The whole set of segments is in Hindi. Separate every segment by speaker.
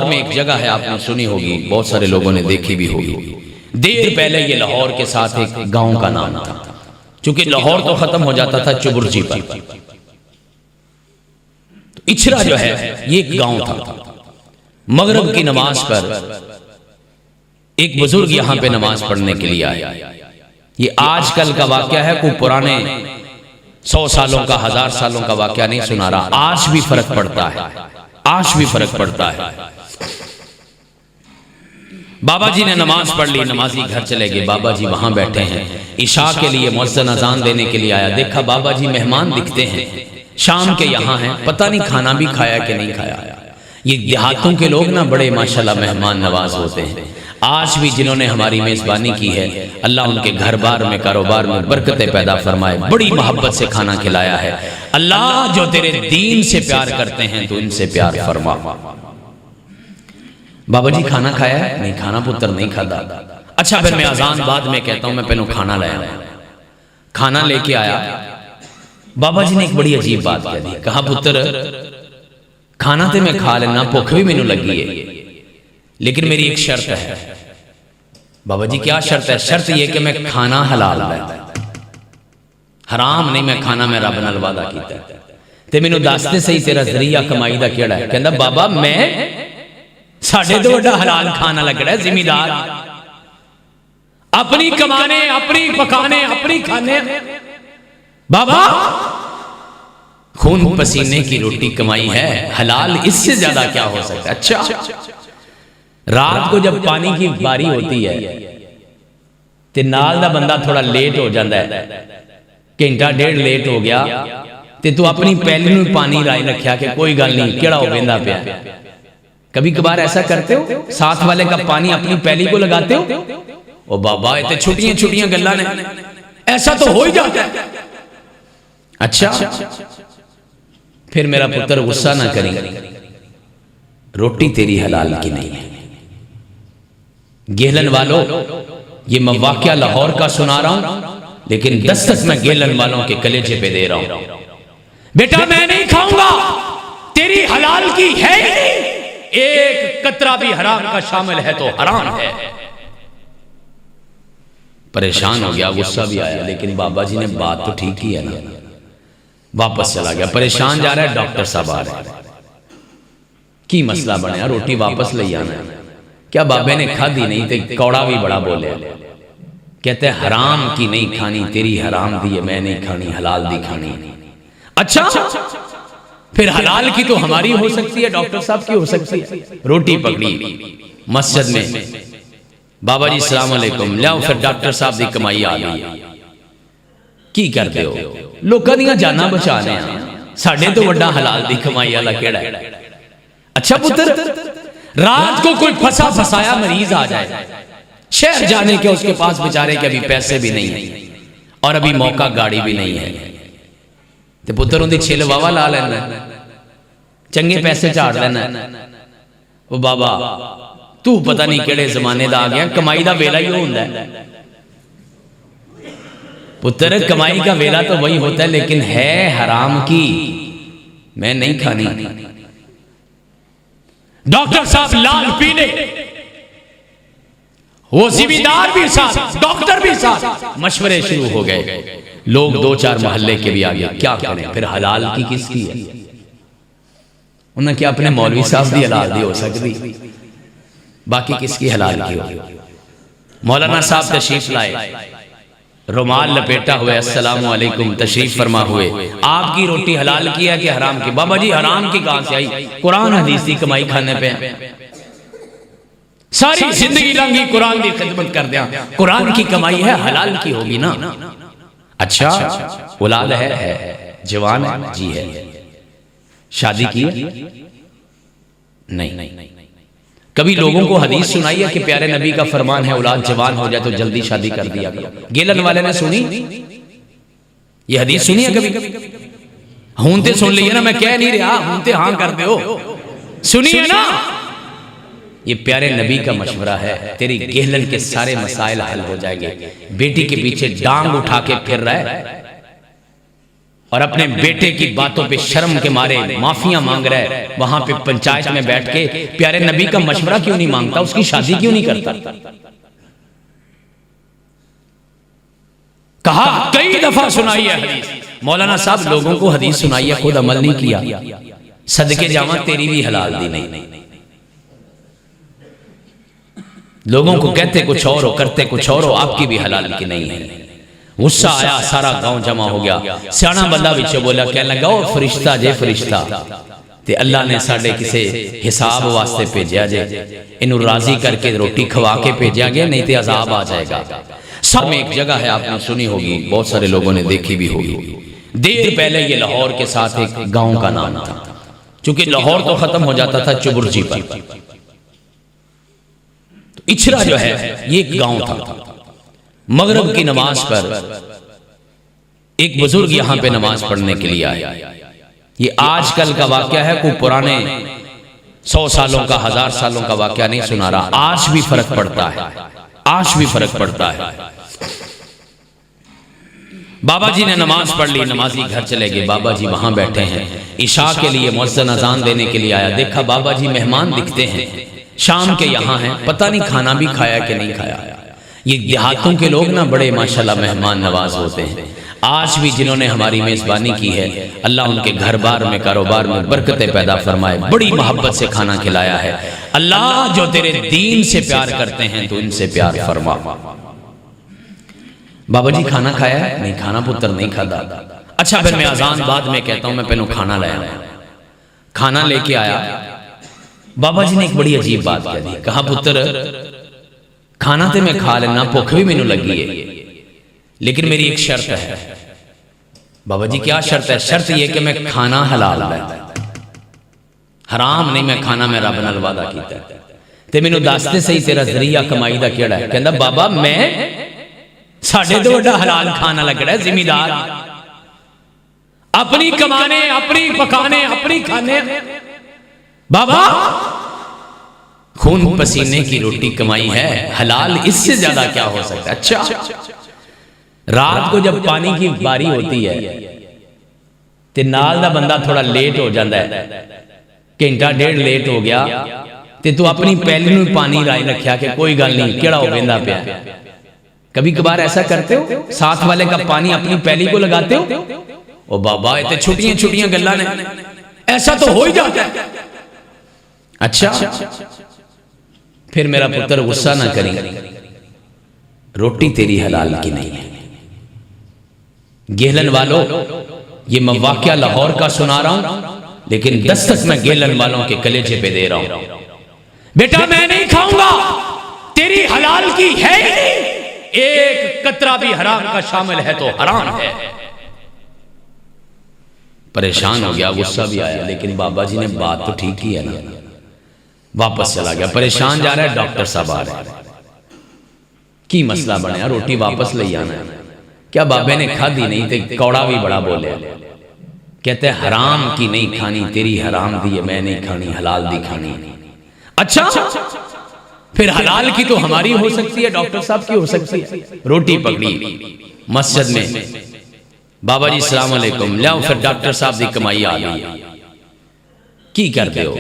Speaker 1: में एक जगह है, आपने सुनी होगी, बहुत सारे लोगों ने देखी भी होगी। देर पहले ये लाहौर के साथ एक गांव का नाम था, क्योंकि लाहौर तो खत्म हो जाता था चुबुर्जी पर। तो इछरा जो है ये एक गांव था। मगरिब की नमाज पर एक बुजुर्ग यहां पे नमाज पढ़ने के लिए आया। ये आजकल का वाकया है, कोई पुराने 100 सालों का 1000 सालों का वाकया नहीं सुना रहा। आज भी फर्क पड़ता है, आज भी फर्क पड़ता है। बाबा जी ने नमाज पढ़ ली, नमाजी घर चले गए। बाबा जी वहां बैठे हैं, इशा के लिए मुअज्जिन अजान देने के लिए आया। देखा बाबा जी मेहमान दिखते हैं, शाम के यहाँ हैं, पता नहीं खाना भी खाया कि नहीं खाया। ये देहातों के लोग ना बड़े माशाल्लाह मेहमान नवाज होते हैं। आज भी जिन्होंने हमारी मेजबानी की है, अल्लाह उनके घर बार में कारोबार में बरकतें पैदा फरमाए, बड़ी मोहब्बत से खाना खिलाया है। अल्लाह जो तेरे दीन से प्यार करते हैं तो इनसे प्यार फरमा। बाबा जी खाना खाया है? नहीं खाना पुत्र नहीं खाता। अच्छा फिर मैं अजान बाद में कहता हूं, मैं पहले खाना लाया। खाना लेके आया। बाबा जी ने एक बड़ी अजीब बात कह दी, कहा पुत्र खाना तो मैं खा लेना, भुख भी मैनू लगी है, लेकिन मेरी एक शर्त है। बाबा जी क्या शर्त है? शर्त यह कि मैं खाना हलाल है, हराम नहीं मैं खाना, मैं रब नाल वादा कीता ते मैनू दस दे सही तेरा जरिया कमाई दा केड़ा है? कहंदा बाबा मैं साडे तो वड्डा हलाल खाना लगड़ा है, जिमीदार अपनी कमाने अपनी पकाने अपनी खाने। बाबा खून पसीने की रोटी कमाई है, हलाल इससे ज्यादा क्या हो सकता है? अच्छा रात को जब पानी की बारी होती है ते नाल दा बंदा थोड़ा लेट हो जाता है, घंटा डेढ़ लेट हो गया, ते तू अपनी पहली में पानी लाई रखा कि कोई गल नहीं केड़ा हो वेंदा पिया। कभी कभार ऐसा करते हो, साथ वाले का पानी अपनी पहली को लगाते हो? ओ बाबा ये छुट्टियां छुट्टियां गल्ला ने, ऐसा तो हो ही जाता है। अच्छा फिर मेरा पुत्र गुस्सा ना करी, रोटी तेरी हलाल की नहीं है। गेलन वालों ये मैं वाकया लाहौर का सुना रहा हूं, लेकिन दस्तक मैं गेलन वालों के कलेजे पे दे रहा हूं। बेटा मैं नहीं खाऊंगा, तेरी हलाल की है ही नहीं, एक कतरा भी हराम का शामिल है तो हराम है। परेशान हो गया, गुस्सा भी आया, लेकिन बाबा जी ने बात तो ठीक ही है ना। वापस चला गया, परेशान जा रहा है। डॉक्टर साहब आ रहे हैं, की मसला बनया, रोटी वापस ले आना है। क्या बाबे ने खाधी नहीं तो कौड़ा भी बड़ा बोले। कहते हराम की नहीं खानी, तेरी हराम दी है, मैं नहीं खानी, हलाल दी खानी। अच्छा फिर हलाल की तो हमारी हो सकती है, डॉक्टर साहब की हो सकती है। रोटी पकड़ी मस्जिद में, बाबा जी सलाम अलैकुम, लियाओ फिर डॉक्टर साहब की कमाई आ गई। की करते हो? लोगों दी जाना बचाने, साडे तो वड्डा हलाल दी कमाई वाला केड़ा है? अच्छा पुत्र रात को कोई फंसा फसाया मरीज आ जाए, शहर जाने के उसके पास बेचारे के अभी पैसे भी नहीं है और अभी मौका गाड़ी भी नहीं है, तो पुत्र उनकी छिल वावा ला लेना, चंगे पैसे झाड़ लेना। वो बाबा तू पता नहीं केड़े जमाने का आ गया, कमाई का वेला ही होता है। पुत्र कमाई का वेला तो वही होता है, लेकिन है हराम की, मैं नहीं खानी। डॉक्टर साहब लाल पीले, वो जिम्मेदार भी साथ, डॉक्टर भी साथ, मशवरे शुरू हो गए। लोग 2-4 मोहल्ले के भी आ गए, क्या करें? फिर हलाल की किसकी है? उन्हें क्या अपने मौलवी साहब की हलाल दी हो सकती, बाकी किसकी हलाल की हो? मौलाना साहब तशरीफ लाए, रुमाल लपेटा हुए, अस्सलामु अलैकुम, तशरीफ फरमा हुए। आपकी रोटी हलाल की है कि हराम की? बाबा जी हराम की कहां से आई? कुरान हदीस की कमाई खाने पे सारी जिंदगी लंघी, कुरान की खिदमत कर दिया, कुरान की कमाई है, हलाल की होगी ना। अच्छा औलाद है, जवान है? जी है। शादी की है? नहीं। कभी लोगों को हदीस सुनाई है कि प्यारे नबी का फरमान है औलाद जवान हो जाए तो जल्दी शादी कर दिया करो? गेलन वाले ने सुनी ये हदीस? सुनी है कभी? हूंते सुन ली है ना, मैं कह नहीं रहा, हूंते हाँ कर दो, सुनिए ना। ये प्यारे नबी का मशवरा है, तेरी गेलन के सारे मसाइल हल हो जाएंगे। बेटी के पीछे डांग उठा के फिर रहा है और अपने बेटे की बातों पे शर्म के मारे माफिया मांग रहा है, वहां पे पंचायत में बैठ के प्यारे नबी का मशवरा क्यों नहीं मांगता, उसकी शादी क्यों नहीं करता। कहा कई दफा सुनाई है हदीस, मौलाना साहब लोगों को हदीस सुनाई है, खुद अमल नहीं किया, सदके जावा तेरी भी हलाल दी नहीं। लोगों को कहते कुछ और हो, करते कुछ और हो, आपकी भी हलाल की नहीं है। गुस्सा आया, सारा गांव जमा हो गया। सियाना बंदा विच बोला, कहने लगा ओ फरिश्ता जे फरिश्ता, ते अल्लाह ने साडे किसे हिसाब वास्ते भेजा जे, इनू राजी करके रोटी खवा के भेजा गया, नहीं तो अजाब आ जाएगा। सब एक जगह है, आपने सुनी होगी, बहुत सारे लोगों ने देखी भी होगी। देर पहले ये लाहौर के साथ एक गांव का नाम था, क्योंकि लाहौर तो खत्म हो जाता था चुबुर्जी पर, तो इछरा जो है ये एक गांव था। मगरिब की नमाज पर एक बुजुर्ग यहां पे नमाज पढ़ने के लिए आया। ये आजकल का वाकया है, कोई पुराने 100 सालों का 1000 सालों का वाकया नहीं सुना रहा। आज भी फर्क पड़ता है, आज भी फर्क पड़ता है। बाबा जी ने नमाज पढ़ ली, नमाजी घर चले गए। बाबा जी वहां बैठे हैं, इशा के लिए मुअज्जिन अजान देने के लिए आया। देखा बाबा जी मेहमान दिखते हैं, शाम के यहाँ हैं, पता नहीं खाना भी खाया कि नहीं खाया। ये देहातों के लोग ना बड़े माशाल्लाह मेहमान नवाज होते हैं। आज भी जिन्होंने हमारी मेजबानी की है, अल्लाह उनके घर बार में कारोबार में बरकतें पैदा फरमाए, बड़ी मोहब्बत से खाना खिलाया है। अल्लाह जो तेरे दीन से प्यार करते हैं तो इनसे प्यार फरमा। बाबा जी खाना खाया है? नहीं खाना पुत्र नहीं खाता। अच्छा फिर मैं अजान बाद में कहता हूं, मैं पहले खाना लाया। खाना लेके आया, बाबा जी ने एक बड़ी अजीब बात कह दी। कहा पुत्र खाना तो मैं खा लेना, भुख भी मैनू लगी है, लेकिन मेरी एक शर्त है। बाबा जी क्या शर्त है? शर्त यह कि मैं खाना हलाल है, हराम नहीं मैं खाना, मैं रब नाल वादा कीता ते मैनू दस दे सही तेरा जरिया कमाई दा केड़ा है। कहंदा बाबा मैं साडे तो वड्डा हलाल खाना लगड़ा है, जिमीदार अपनी कमाने, अपनी पकाने, अपनी खाने। बाबा खून पसीने की रोटी कमाई है, हलाल इससे ज्यादा क्या हो सकता है? अच्छा रात को जब पानी की बारी होती है ते नाल दा बंदा थोड़ा लेट हो जाता है, घंटा डेढ़ लेट हो गया, ते तू अपनी पहली नूं पानी लाई रखिया कि कोई गल नहीं केड़ा हो वेंदा पिया। कभी कभार ऐसा करते हो, साथ वाले का पानी अपनी पहली को लगाते हो? ओ बाबा ये तो छुट्टियां छुट्टियां गल्लां ने, ऐसा तो हो ही जाता है। अच्छा फिर मेरा पुत्र गुस्सा ना करी, रोटी तेरी हलाल की नहीं है। गेलन वालों ये मैं वाकया लाहौर का सुना रहा हूं, लेकिन दस्तक मैं गेलन वालों के कलेजे पे दे रहा हूं। बेटा मैं नहीं खाऊंगा, तेरी हलाल की है ही नहीं, एक कतरा भी हराम का शामिल है तो हराम है। परेशान हो गया, गुस्सा भी आया, लेकिन बाबा जी ने बात तो ठीक ही है ना। वापस चला गया, परेशान जा रहा है, डॉक्टर साहब आ रहे हैं, की मसला बनया, रोटी वापस ले आना है। क्या बाबे ने खाधी नहीं थे, कौड़ा भी बड़ा बोले। कहते हराम की नहीं खानी, तेरी हराम दी है, मैं नहीं खानी, हलाल दी खानी। अच्छा फिर हलाल की तो हमारी हो सकती है, डॉक्टर साहब की हो सकती है। रोटी पकड़ी मस्जिद में, बाबा जी सलाम अलैकुम, लियाओ फिर डॉक्टर साहब की कमाई आ गई। की करते हो?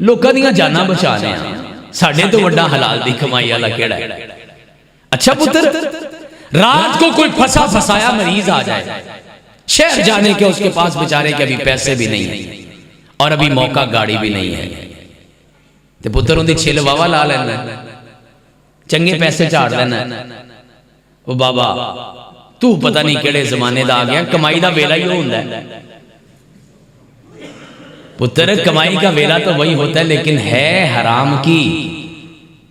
Speaker 1: लोगों दी जाना बचाने, साडे तो वड्डा हलाल दी कमाई वाला केड़ा है? अच्छा पुत्र रात को कोई फंसा फसाया मरीज आ जाए, शहर जाने के उसके पास बेचारे के अभी पैसे भी नहीं है और अभी मौका गाड़ी भी नहीं है, तो पुत्र उनकी छिल वावा ला लेना, चंगे पैसे झाड़ लेना। वो बाबा तू पता नहीं केड़े जमाने का आ गया, कमाई का वेला ही होता है। पुत्र कमाई का वेला तो वही होता है, लेकिन है हराम की,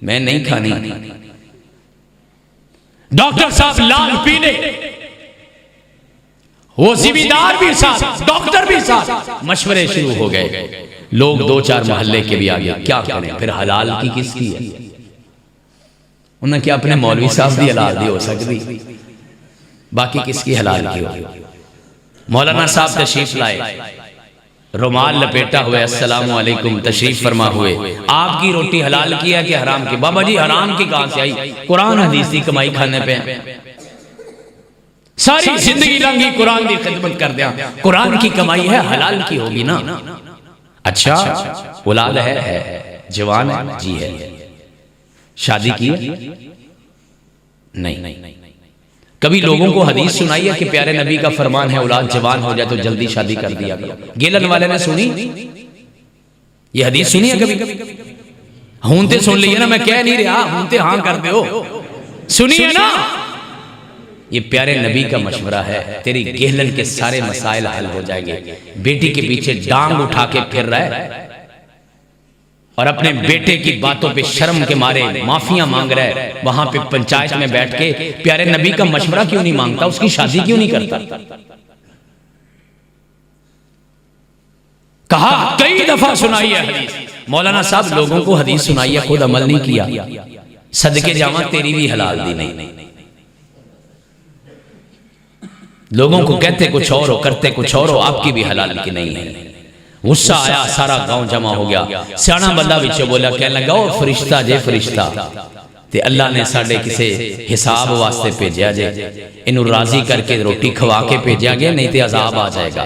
Speaker 1: मैं नहीं खानी। डॉक्टर साहब लाल पीले, वो जिम्मेदार भी साथ, डॉक्टर भी साथ, मशवरे शुरू हो गए। लोग 2-4 मोहल्ले के भी आ गए, क्या करें? फिर हलाल की किसकी है? उन्हें क्या अपने मौलवी साहब की हलाल दी हो सकती, बाकी किसकी हलाल की हो? मौलाना साहब तशरीफ लाए, रुमाल लपेटा हुए, अस्सलामु अलैकुम, तशरीफ फरमा हुए। आपकी रोटी हलाल की है कि हराम की? बाबा जी हराम की कहां से आई, कुरान हदीस की कमाई खाने पे। सारी जिंदगी लंघी कुरान की खिदमत कर दिया, कुरान की कमाई है हलाल की होगी ना। अच्छा औलाद है जवान है जी है, शादी की नहीं। कभी लोगों को हदीस सुनाई है कि प्यारे नबी का फरमान है औलाद जवान हो जाए तो जल्दी शादी कर दिया करो? गेलन वाले ने सुनी ये हदीस? सुनी है कभी? हूंते सुन ली है ना, मैं कह नहीं रहा, हूंते हाँ कर दो, सुनिए ना। ये प्यारे नबी का मशवरा है, तेरी गेहलन के सारे मसाइल हल हो जाएंगे। बेटी के पीछे डांग उठा के फिर रहा है और अपने बेटे की बातों पे शर्म के मारे माफिया मांग रहा है, वहां पे पंचायत में बैठ के प्यारे नबी का मशवरा क्यों नहीं मांगता, उसकी शादी क्यों नहीं करता? कहा कई दफा सुनाई है हदीस, मौलाना साहब लोगों को हदीस सुनाई है, खुद अमल नहीं किया, सदके जावा तेरी भी हलाल दी नहीं। लोगों को कहते कुछ और हो, करते कुछ और हो, आपकी भी हलाल की नहीं है। गुस्सा आया, सारा गांव जमा हो गया। सियाना बंदा विच बोला, कहने लगा ओ फरिश्ता जे फरिश्ता, ते अल्लाह ने साडे किसे हिसाब वास्ते भेजा जे, इनू राजी करके रोटी खवा के भेजा गया, नहीं तो अजाब आ जाएगा।